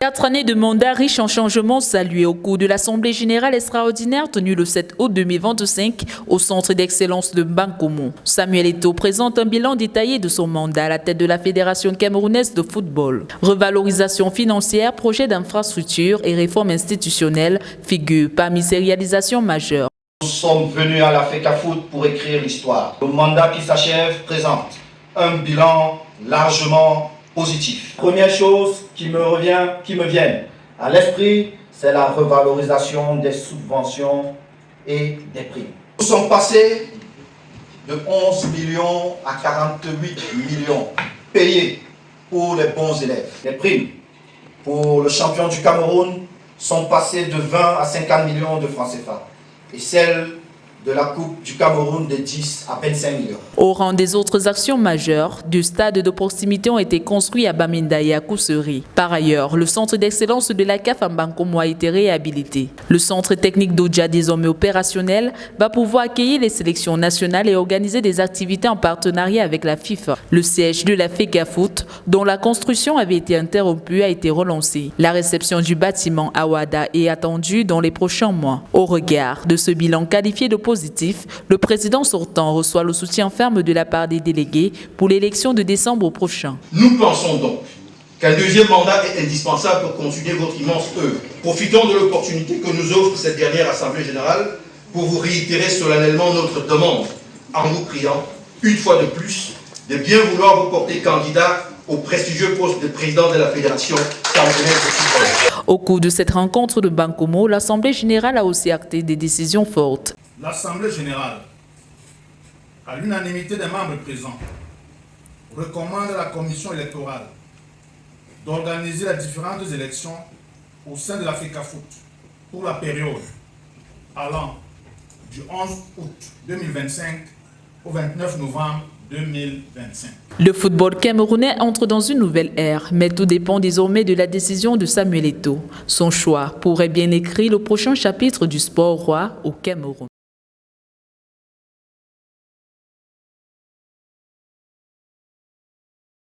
4 années de mandat riches en changements salués au cours de l'Assemblée générale extraordinaire tenue le 7 août 2025 au Centre d'excellence de Bankomo. Samuel Eto'o présente un bilan détaillé de son mandat à la tête de la Fédération camerounaise de football. Revalorisation financière, projet d'infrastructure et réforme institutionnelle figurent parmi ses réalisations majeures. Nous sommes venus à la FECAFOOT pour écrire l'histoire. Le mandat qui s'achève présente un bilan largement positif. Première chose qui me vient à l'esprit, c'est la revalorisation des subventions et des primes. Nous sommes passés de 11 millions à 48 millions payés pour les bons élèves. Les primes pour le champion du Cameroun sont passées de 20 à 50 millions de francs CFA. Et celle de la Coupe du Cameroun de 10 à 25 millions. Au rang des autres actions majeures, deux stades de proximité ont été construits à Bamenda et à Koussery. Par ailleurs, le centre d'excellence de la CAF à Bankomo a été réhabilité. Le centre technique d'Odja, désormais opérationnel, va pouvoir accueillir les sélections nationales et organiser des activités en partenariat avec la FIFA. Le siège de la FECAFOOT, dont la construction avait été interrompue, a été relancé. La réception du bâtiment à Ouada est attendue dans les prochains mois. Au regard de ce bilan qualifié de positif, le président sortant reçoit le soutien ferme de la part des délégués pour l'élection de décembre prochain. Nous pensons donc qu'un deuxième mandat est indispensable pour continuer votre immense œuvre. Profitons de l'opportunité que nous offre cette dernière Assemblée générale pour vous réitérer solennellement notre demande en vous priant, une fois de plus, de bien vouloir vous porter candidat au prestigieux poste de président de la Fédération camerounaise de football. Au cours de cette rencontre de Bankomo, l'Assemblée générale a aussi acté des décisions fortes. L'Assemblée générale, à l'unanimité des membres présents, recommande à la commission électorale d'organiser les différentes élections au sein de la FECAFOOT pour la période allant du 11 août 2025 au 29 novembre 2025. Le football camerounais entre dans une nouvelle ère, mais tout dépend désormais de la décision de Samuel Eto'o. Son choix pourrait bien écrire le prochain chapitre du sport roi au Cameroun.